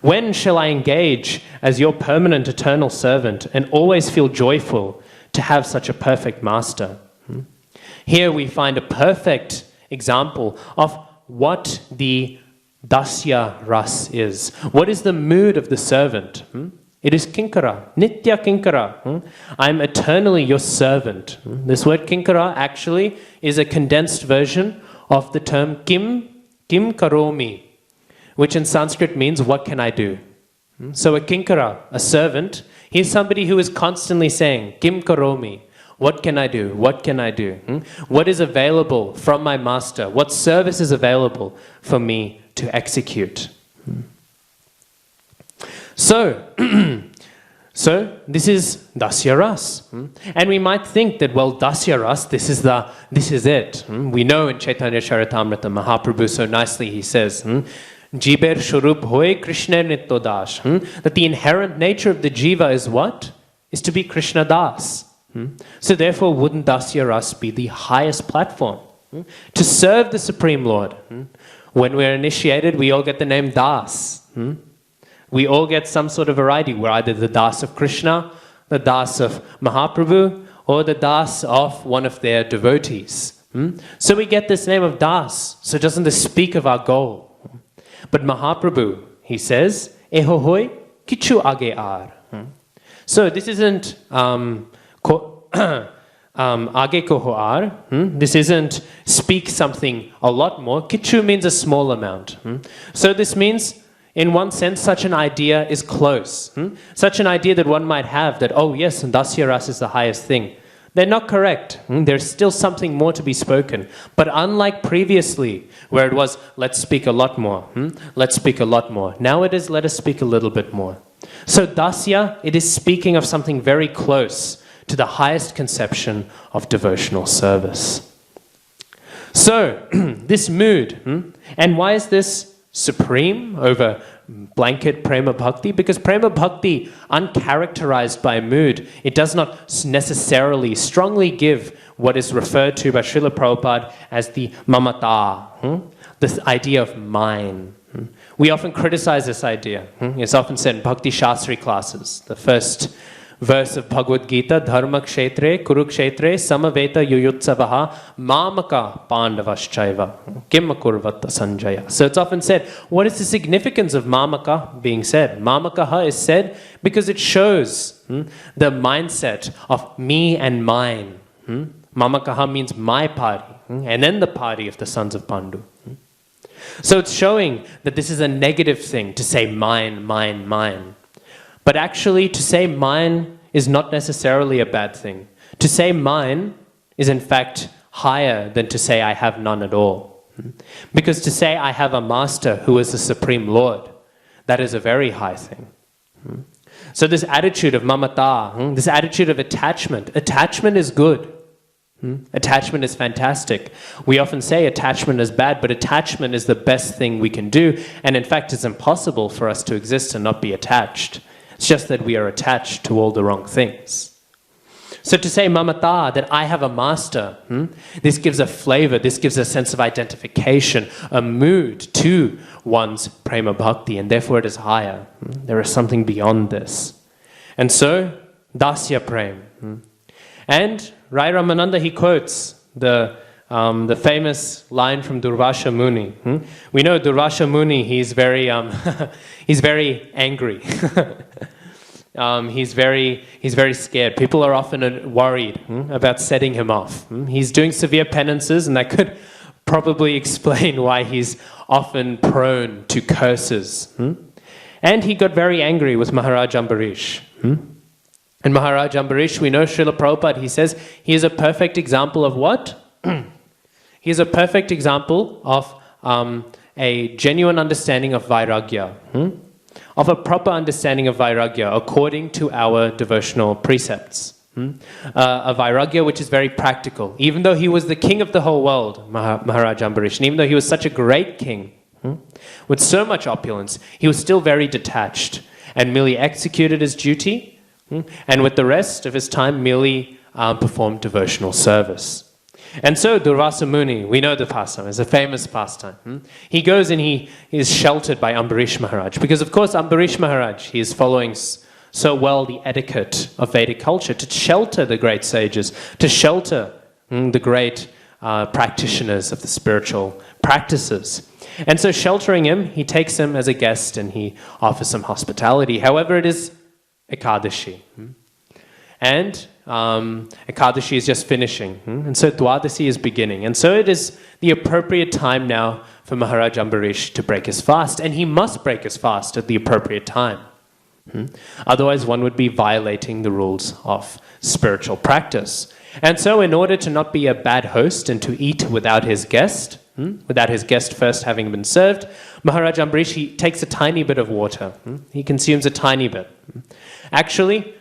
When shall I engage as your permanent eternal servant and always feel joyful to have such a perfect master? Here we find a perfect example of what the dasya ras is. What is the mood of the servant? It is kinkara, nitya kinkara. I am eternally your servant. This word kinkara actually is a condensed version of the term kim karomi, which in Sanskrit means what can I do? So a kinkara, a servant, he's somebody who is constantly saying kim karomi. What can I do? What can I do? What is available from my master? What service is available for me to execute? So this is Dasya Ras. And we might think that, well, Dasya Ras, this is it. We know in Caitanya Caritamrita, Mahaprabhu so nicely he says, Jiber Shurup Hoy Krishna Nittodash, that the inherent nature of the jiva is what? Is to be Krishna Das. So therefore, wouldn't Dasya Ras be the highest platform? To serve the Supreme Lord. When we're initiated, we all get the name Das. We all get some sort of variety. We're either the Das of Krishna, the Das of Mahaprabhu, or the Das of one of their devotees. So we get this name of Das. So doesn't this speak of our goal? But Mahaprabhu, he says, Ehohoi kichu age ar. So this isn't age kohoar. This isn't speak something a lot more. Kichu means a small amount. So this means, in one sense, such an idea is close. Such an idea that one might have that, oh yes, Dasya Ras is the highest thing. They're not correct. There's still something more to be spoken. But unlike previously, where it was, let's speak a lot more. Let's speak a lot more. Now it is, let us speak a little bit more. So Dasya, it is speaking of something very close to the highest conception of devotional service. So, this mood, and why is this supreme over blanket prema bhakti? Because prema bhakti, uncharacterized by mood, it does not necessarily strongly give what is referred to by Srila Prabhupada as the mamata, this idea of mine. We often criticize this idea. It's often said in Bhakti Shastri classes, the first verse of Bhagavad Gita, Dharma kshetre kurukshetre samaveta yuyutsavaha mamaka pandavaschaiva kim akurvata sanjaya. So it's often said, what is the significance of mamaka being said? Mamakaha is said because it shows the mindset of me and mine. Mamakaha means my party, and then the party of the sons of Pandu. So it's showing that this is a negative thing to say mine, mine, mine. But actually, to say mine is not necessarily a bad thing. To say mine is in fact higher than to say I have none at all. Because to say I have a master who is the Supreme Lord, that is a very high thing. So this attitude of mamata, this attitude of attachment is good. Attachment is fantastic. We often say attachment is bad, but attachment is the best thing we can do. And in fact, it's impossible for us to exist and not be attached. It's just that we are attached to all the wrong things. So to say mamata, that I have a master, this gives a flavor, this gives a sense of identification, a mood to one's prema bhakti, and therefore it is higher. There is something beyond this. And so, dasya prem. And Rai Ramananda, he quotes the famous line from Durvasha Muni. We know Durvasha Muni, he's very angry. He's very scared. People are often worried about setting him off. He's doing severe penances, and that could probably explain why he's often prone to curses. And he got very angry with Maharaj Ambarish. And Maharaj Ambarish, we know Srila Prabhupada, he says he is a perfect example of what? He is a perfect example of a genuine understanding of Vairagya, of a proper understanding of Vairagya according to our devotional precepts. A Vairagya which is very practical. Even though he was the king of the whole world, Maharaj Ambarish, and even though he was such a great king, with so much opulence, he was still very detached and merely executed his duty, and with the rest of his time merely performed devotional service. And so Durvasa Muni, we know the pastime, it's a famous pastime. He goes and he is sheltered by Ambarish Maharaj, because of course Ambarish Maharaj, he is following so well the etiquette of Vedic culture to shelter the great sages, to shelter the great practitioners of the spiritual practices. And so sheltering him, he takes him as a guest and he offers him hospitality. However, it is Ekadashi. And Ekadashi is just finishing. And so Dwadasi is beginning. And so it is the appropriate time now for Maharaj Ambarish to break his fast. And he must break his fast at the appropriate time. Otherwise, one would be violating the rules of spiritual practice. And so in order to not be a bad host and to eat without his guest first having been served, Maharaj Ambarish, he takes a tiny bit of water. He consumes a tiny bit. Actually,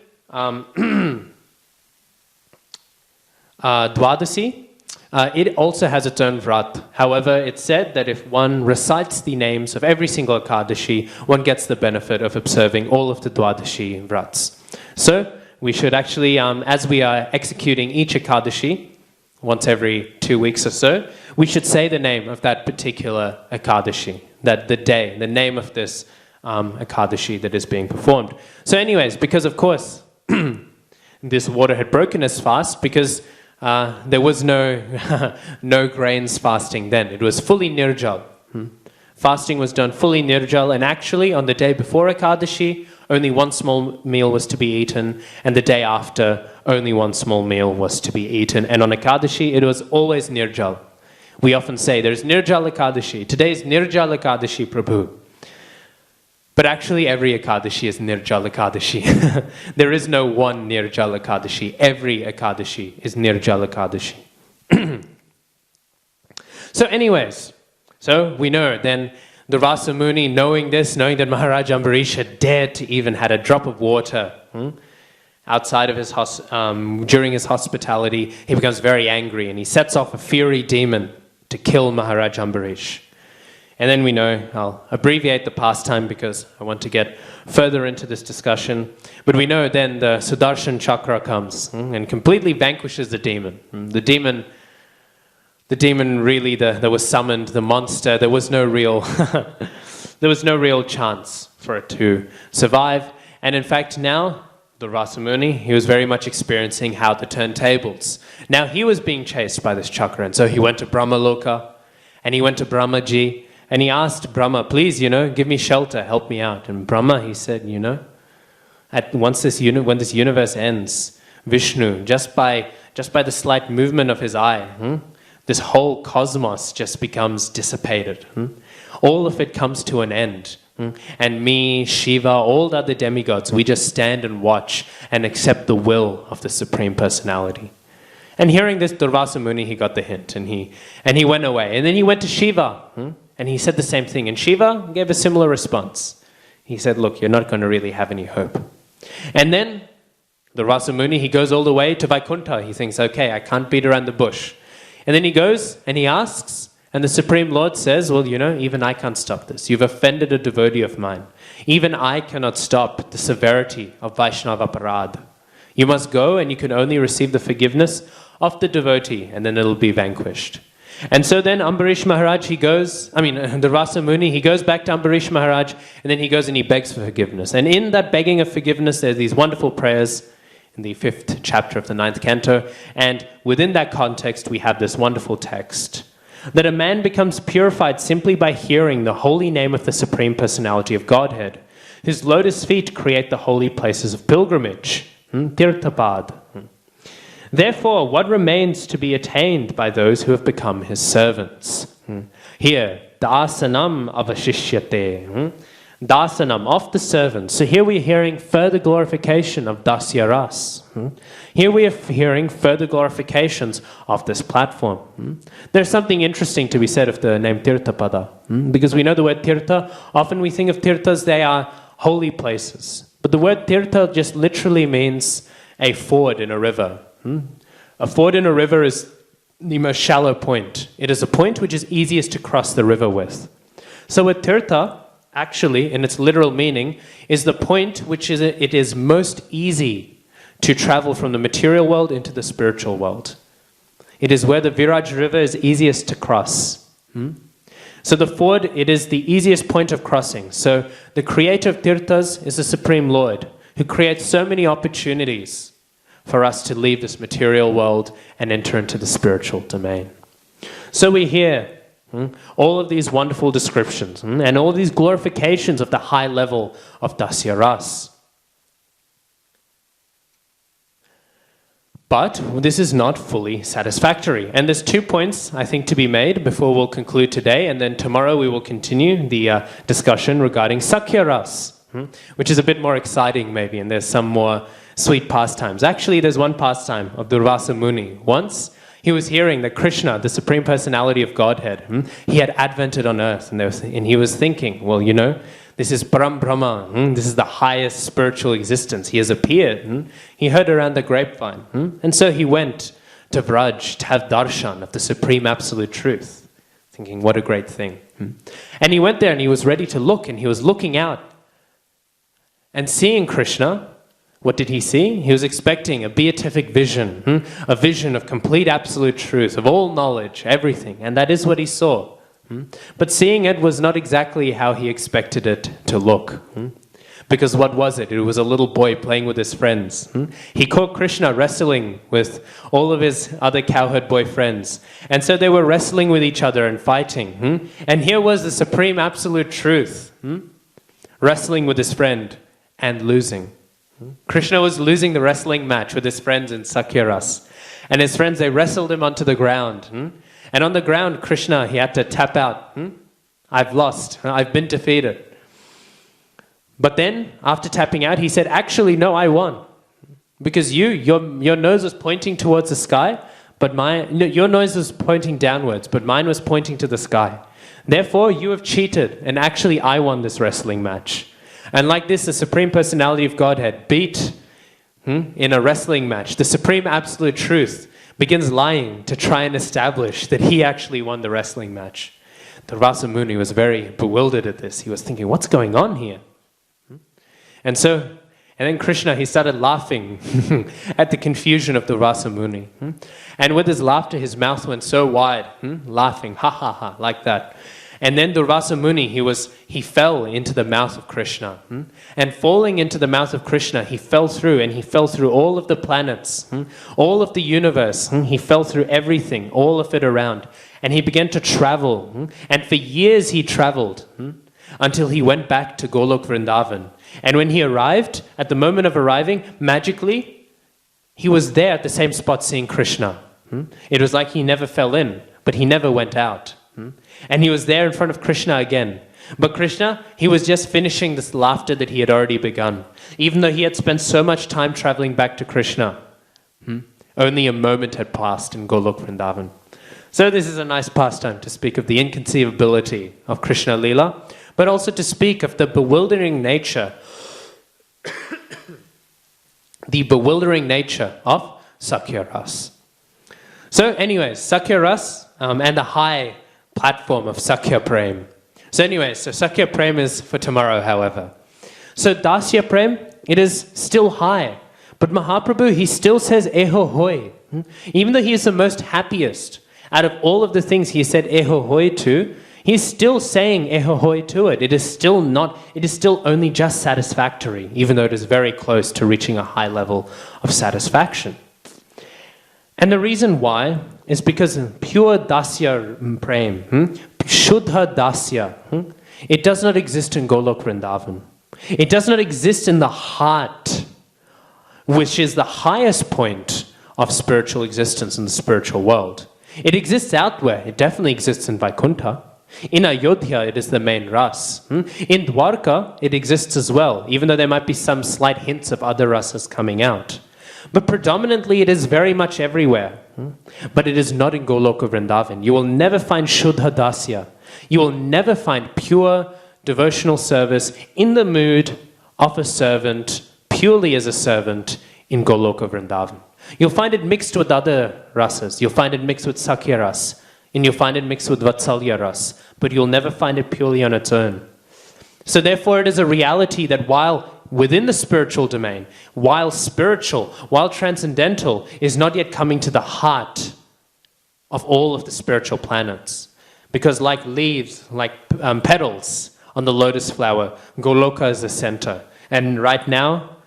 Dwadasi, it also has its own vrat. However, it's said that if one recites the names of every single Ekadashi, one gets the benefit of observing all of the Dwadashi vrats. So, we should actually, as we are executing each Ekadashi, once every 2 weeks or so, we should say the name of that particular Ekadashi, the name of this Ekadashi that is being performed. So anyways, because of course, this water had broken his fast, because there was no grains fasting then. It was fully nirjal. Fasting was done fully nirjal, and actually on the day before Ekadashi, only one small meal was to be eaten, and the day after, only one small meal was to be eaten. And on Ekadashi, it was always nirjal. We often say, there's nirjal Ekadashi. Today's nirjal Ekadashi, Prabhu. But actually, every Ekadashi is nirjal Ekadashi. There is no one nirjal Ekadashi. Every Ekadashi is nirjal Ekadashi. So anyways, so we know then Durvasa Muni, knowing this, knowing that Maharaj Ambarish had dared to even had a drop of water outside of his during his hospitality, he becomes very angry and he sets off a fiery demon to kill Maharaj Ambarish. And then we know, I'll abbreviate the pastime because I want to get further into this discussion, but we know then the Sudarshan Chakra comes and completely vanquishes the demon. The demon really that was summoned, the monster, there was no real chance for it to survive. And in fact now, Durvasa Muni, he was very much experiencing how to turn tables. Now he was being chased by this chakra, and so he went to Brahmaloka, and he went to Brahmaji, and he asked Brahma, please, give me shelter, help me out. And Brahma, he said, when this universe ends, Vishnu, just by the slight movement of his eye, this whole cosmos just becomes dissipated. All of it comes to an end. And me, Shiva, all the other demigods, we just stand and watch and accept the will of the Supreme Personality. And hearing this, Durvasa Muni, he got the hint, and he went away. And then he went to Shiva, and he said the same thing. And Shiva gave a similar response. He said, look, you're not going to really have any hope. And then Durvasa Muni, he goes all the way to Vaikuntha. He thinks, okay, I can't beat around the bush. And then he goes and he asks, and the Supreme Lord says, well, even I can't stop this. You've offended a devotee of mine. Even I cannot stop the severity of Vaishnava Aparad. You must go and you can only receive the forgiveness of the devotee, and then it'll be vanquished. And so then Ambarish Maharaj, Durvasa Muni, he goes back to Ambarish Maharaj, and then he goes and he begs for forgiveness. And in that begging of forgiveness, there's these wonderful prayers in the 5th chapter of the 9th canto, and within that context we have this wonderful text, that a man becomes purified simply by hearing the holy name of the Supreme Personality of Godhead. His lotus feet create the holy places of pilgrimage, Tirthapad. Therefore, what remains to be attained by those who have become his servants? Here, dasanam avashishyate. Dasanam, of the servants. So here we're hearing further glorification of Dasya Ras. Here we are hearing further glorifications of this platform. There's something interesting to be said of the name Tirthapada. Because we know the word Tirtha, often we think of Tirthas, they are holy places. But the word Tirtha just literally means a ford in a river. A ford in a river is the most shallow point. It is a point which is easiest to cross the river with. So a Tirtha, actually, in its literal meaning, is the point which it is most easy to travel from the material world into the spiritual world. It is where the Viraj river is easiest to cross. So the ford, it is the easiest point of crossing. So the creator of Tirthas is the Supreme Lord, who creates so many opportunities for us to leave this material world and enter into the spiritual domain. So we hear all of these wonderful descriptions and all these glorifications of the high level of Dasya Ras. But this is not fully satisfactory. And there's 2 points, I think, to be made before we'll conclude today. And then tomorrow we will continue the discussion regarding Sakya Ras, which is a bit more exciting maybe, and there's some more sweet pastimes. Actually, there's one pastime of Durvasa Muni. Once, he was hearing that Krishna, the Supreme Personality of Godhead, he had advented on earth, and he was thinking, well, you know, this is Param Brahma, this is the highest spiritual existence. He has appeared. He heard around the grapevine. And so he went to Vraj to have darshan of the Supreme Absolute Truth, thinking, what a great thing. And he went there and he was ready to look, and he was looking out and seeing Krishna. What did he see? He was expecting a beatific vision, a vision of complete absolute truth, of all knowledge, everything. And that is what he saw. But seeing it was not exactly how he expected it to look. Because what was it? It was a little boy playing with his friends. He caught Krishna wrestling with all of his other cowherd boy friends. And so they were wrestling with each other and fighting. And here was the Supreme Absolute Truth, wrestling with his friend and losing. Krishna was losing the wrestling match with his friends in Sakya Ras. And his friends, they wrestled him onto the ground. And on the ground, Krishna, he had to tap out. I've lost. I've been defeated. But then, after tapping out, he said, actually, no, I won. Because your nose was pointing towards the sky, but your nose was pointing downwards, but mine was pointing to the sky. Therefore, you have cheated, and actually, I won this wrestling match. And like this, the Supreme Personality of Godhead beat in a wrestling match. The Supreme Absolute Truth begins lying to try and establish that he actually won the wrestling match. Durvasa Muni was very bewildered at this. He was thinking, what's going on here? And then Krishna, he started laughing at the confusion of Durvasa Muni. And with his laughter, his mouth went so wide, laughing, ha ha ha, like that. And then Durvasa Muni, he fell into the mouth of Krishna. And falling into the mouth of Krishna, he fell through all of the planets, all of the universe. He fell through everything, all of it around. And he began to travel. And for years he traveled until he went back to Golok Vrindavan. And when he arrived, at the moment of arriving, magically, he was there at the same spot seeing Krishna. It was like he never fell in, but he never went out. And he was there in front of Krishna again. But Krishna, he was just finishing this laughter that he had already begun. Even though he had spent so much time traveling back to Krishna, only a moment had passed in Golok Vrindavan. So this is a nice pastime to speak of the inconceivability of Krishna Lila, but also to speak of the bewildering nature, of Sakya Ras. So anyways, Sakya Ras and the high platform of Sakya Prem. So anyways, Sakya Prem is for tomorrow, however. So Dasya Prem, it is still high. But Mahaprabhu, he still says Eho Hoi. Even though he is the most happiest, out of all of the things he said Eho Hoi to, he's still saying Eho Hoi to it. It is still only just satisfactory, even though it is very close to reaching a high level of satisfaction. And the reason why is because pure Dasya Prem, Shuddha Dasya, it does not exist in Golok Vrindavan. It does not exist in the heart, which is the highest point of spiritual existence in the spiritual world. It exists out where. It definitely exists in Vaikuntha. In Ayodhya, it is the main ras. In Dwarka, it exists as well, even though there might be some slight hints of other rasas coming out. But predominantly, it is very much everywhere. But it is not in Goloka Vrindavan. You will never find Shuddha Dasya. You will never find pure devotional service in the mood of a servant, purely as a servant, in Goloka Vrindavan. You'll find it mixed with other rasas. You'll find it mixed with Sakhya ras. And you'll find it mixed with Vatsalya ras. But you'll never find it purely on its own. So therefore, it is a reality that while within the spiritual domain, while spiritual, while transcendental, is not yet coming to the heart of all of the spiritual planets. Because like leaves, like petals on the lotus flower, Goloka is the center. And right now,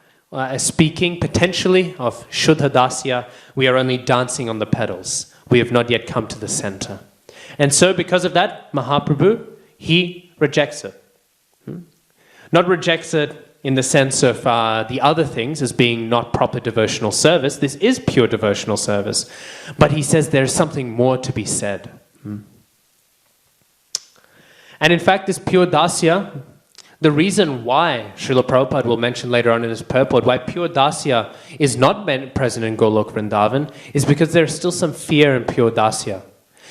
speaking potentially of Shuddha Dasya, we are only dancing on the petals. We have not yet come to the center. And so because of that, Mahaprabhu, he rejects it. Not rejects it in the sense of the other things as being not proper devotional service. This is pure devotional service. But he says there's something more to be said. And in fact, this pure dasya, the reason why Srila Prabhupada will mention later on in his purport, why pure dasya is not present in Golok Vrindavan, is because there's still some fear in pure dasya.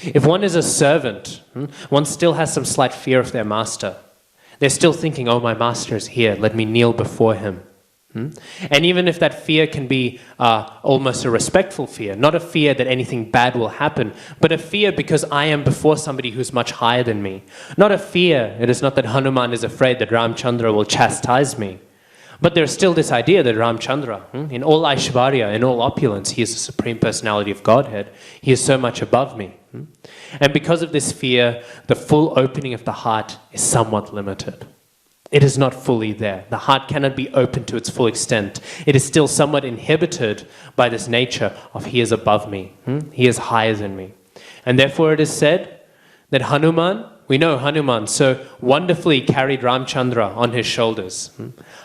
If one is a servant, one still has some slight fear of their master. They're still thinking, oh, my master is here, let me kneel before him. And even if that fear can be almost a respectful fear, not a fear that anything bad will happen, but a fear because I am before somebody who's much higher than me. Not a fear, it is not that Hanuman is afraid that Ramchandra will chastise me. But there's still this idea that Ramchandra, in all Aishvarya, in all opulence, he is the Supreme Personality of Godhead. He is so much above me. And because of this fear, the full opening of the heart is somewhat limited. It is not fully there. The heart cannot be opened to its full extent. It is still somewhat inhibited by this nature of he is above me. He is higher than me. And therefore it is said that Hanuman, we know Hanuman so wonderfully carried Ramchandra on his shoulders.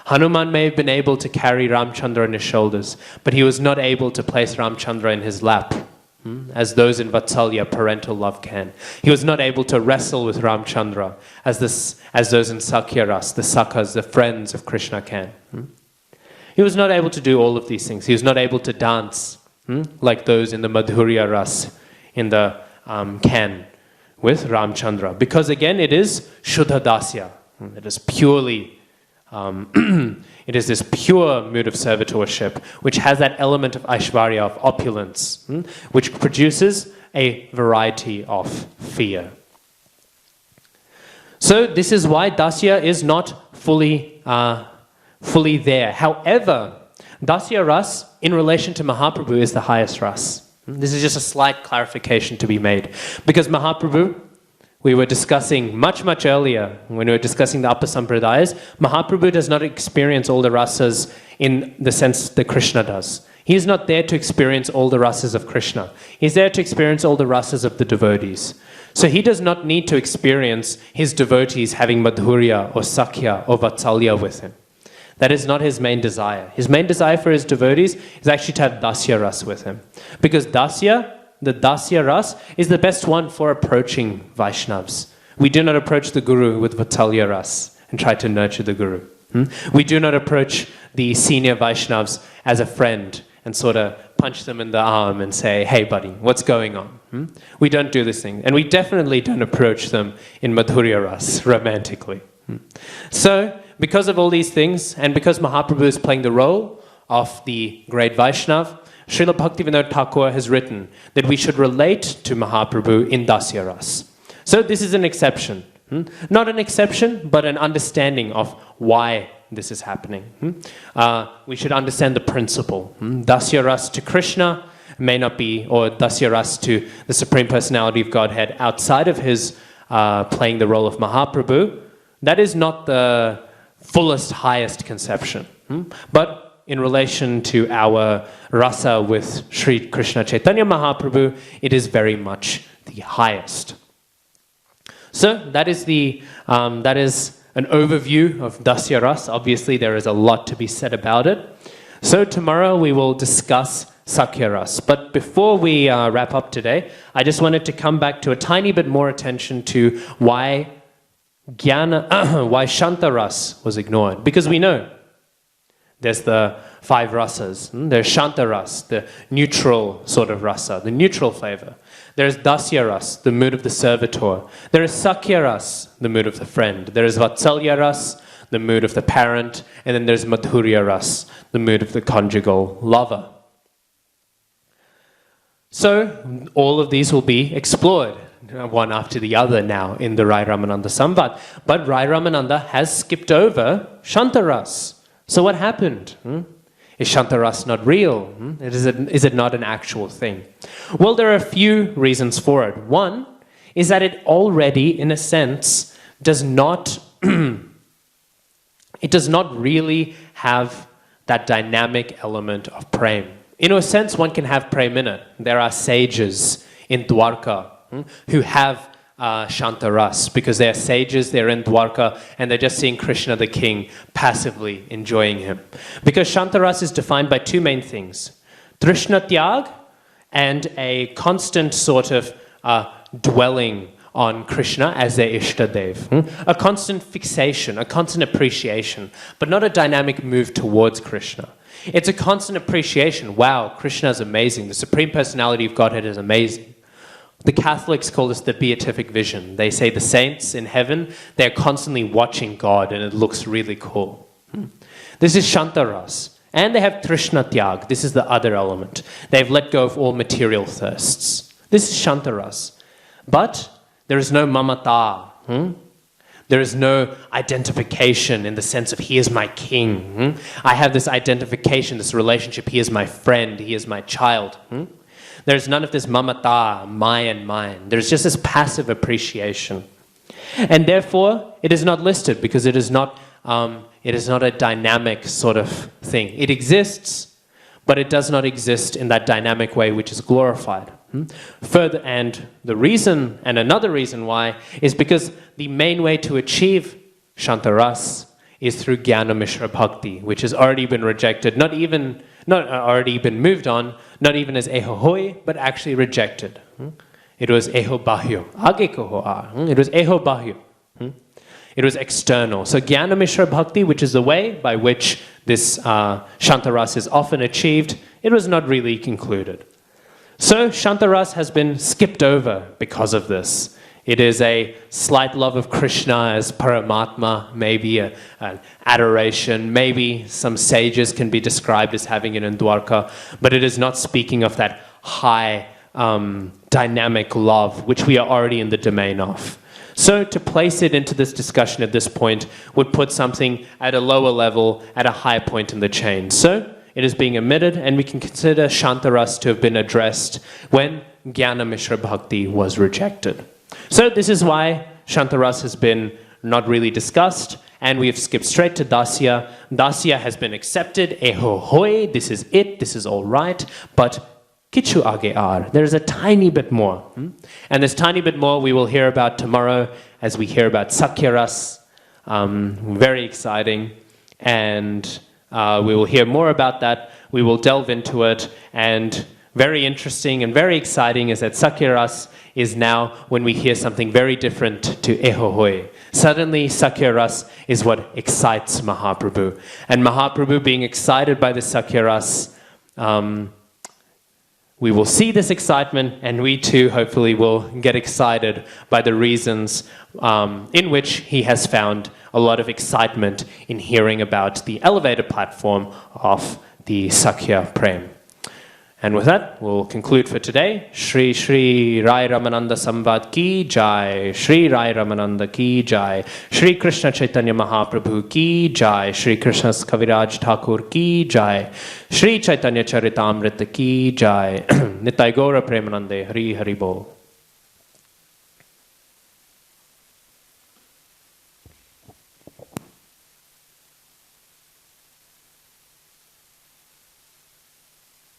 Hanuman may have been able to carry Ramchandra on his shoulders, but he was not able to place Ramchandra in his lap, as those in Vatsalya, parental love, can. He was not able to wrestle with Ramchandra as those in Sakhya ras, the Sakhas, the friends of Krishna, can. He was not able to do all of these things. He was not able to dance like those in the Madhurya ras in the can with Ramchandra. Because again, it is Shuddha Dasya. It is purely it is this pure mood of servitorship which has that element of Aishvarya, of opulence, which produces a variety of fear. So this is why Dasya is not fully there. However, Dasya ras in relation to Mahaprabhu is the highest ras. This is just a slight clarification to be made. Because Mahaprabhu, we were discussing much earlier, when we were discussing the upper sampradayas, Mahaprabhu does not experience all the rasas in the sense that Krishna does. He is not there to experience all the rasas of Krishna. He's there to experience all the rasas of the devotees. So he does not need to experience his devotees having Madhurya or Sakhya or Vatsalya with him. That is not his main desire. His main desire for his devotees is actually to have Dasya ras with him. Because the Dasya ras is the best one for approaching Vaishnavas. We do not approach the Guru with Vatsalya ras and try to nurture the Guru. We do not approach the senior Vaishnavas as a friend and sort of punch them in the arm and say, hey buddy, what's going on? We don't do this thing. And we definitely don't approach them in Madhurya ras romantically. So, because of all these things, and because Mahaprabhu is playing the role of the great Vaishnav, Srila Bhaktivinoda Thakur has written that we should relate to Mahaprabhu in Dasya ras. So this is an exception. Not an exception, but an understanding of why this is happening. We should understand the principle. Dasya ras to Krishna may not be, or Dasya ras to the Supreme Personality of Godhead outside of his playing the role of Mahaprabhu. That is not the fullest, highest conception. But in relation to our rasa with Sri Krishna Chaitanya Mahaprabhu, it is very much the highest. So that is an overview of Dasya ras. Obviously, there is a lot to be said about it. So tomorrow we will discuss Sakya Ras. But before we wrap up today, I just wanted to come back to a tiny bit more attention to why why Shanta Ras was ignored. Because we know there's the 5 rasas. There's Shanta Ras, the neutral sort of rasa, the neutral flavor. There's Dasya Ras, the mood of the servitor. There is Sakya Ras, the mood of the friend. There is Vatsalya Ras, the mood of the parent. And then there's Madhurya Ras, the mood of the conjugal lover. So all of these will be explored one after the other now in the Rai Ramananda Samvad. But Rai Ramananda has skipped over Shanta Ras. So what happened? Is Shanta Ras not real? Is it not an actual thing? Well, there are a few reasons for it. One is that it already, in a sense, does not it does not really have that dynamic element of prem. In a sense, one can have prem in it. There are sages in Dwarka who have Shanta Ras, because they are sages, they're in Dwarka, and they're just seeing Krishna the king passively enjoying him. Because Shanta Ras is defined by 2 main things: Trishna Tyag and a constant sort of dwelling on Krishna as their Ishtadev. A constant fixation, a constant appreciation, but not a dynamic move towards Krishna. It's a constant appreciation. Wow, Krishna is amazing. The Supreme Personality of Godhead is amazing. The Catholics call this the beatific vision. They say the saints in heaven, they're constantly watching God, and it looks really cool. This is Shanta Ras. And they have Trishna Tyag. This is the other element. They've let go of all material thirsts. This is Shanta Ras. But there is no mamata. There is no identification in the sense of he is my king. I have this identification, this relationship. He is my friend. He is my child. There's none of this mamata, my and mine. There's just this passive appreciation. And therefore, it is not listed because it is not a dynamic sort of thing. It exists, but it does not exist in that dynamic way which is glorified. Further, and the reason, and another reason why, is because the main way to achieve Shanta Ras is through Jnana Mishra Bhakti, which has already been rejected, not already been moved on, not even as Eho Hoi, but actually rejected. It was Eho Bahyo. Age Koho A. It was Eho Bahyo. It was external. So Jnana Mishra Bhakti, which is the way by which this Shanta Ras is often achieved, it was not really concluded. So Shanta Ras has been skipped over because of this. It is a slight love of Krishna as Paramatma, maybe an adoration, maybe some sages can be described as having it in Dwarka, but it is not speaking of that high dynamic love, which we are already in the domain of. So to place it into this discussion at this point would put something at a lower level, at a high point in the chain. So it is being omitted, and we can consider Shanta Ras to have been addressed when Jnana Mishra Bhakti was rejected. So this is why Shanta Ras has been not really discussed, and we have skipped straight to Dasya. Dasya has been accepted, Eho Hoi, this is it, this is all right, but Kichu Age Ar, there is a tiny bit more. And this tiny bit more we will hear about tomorrow as we hear about Sakya Ras. Very exciting, and we will hear more about that. We will delve into it, and very interesting and very exciting is that Sakya Ras is now when we hear something very different to Eho Hoi. Suddenly, Sakya Ras is what excites Mahaprabhu. And Mahaprabhu being excited by the Sakya Ras, we will see this excitement, and we too hopefully will get excited by the reasons in which he has found a lot of excitement in hearing about the elevated platform of the Sakya Prem. And with that, we'll conclude for today. Shri Shri Rai Ramananda Samvad Ki Jai. Shri Rai Ramananda Ki Jai. Shri Krishna Chaitanya Mahaprabhu Ki Jai. Shri Krishna's Kaviraj Thakur Ki Jai. Shri Caitanya Caritamrita Ki Jai. Nitai Gaura Premanande Hari Hari Bol.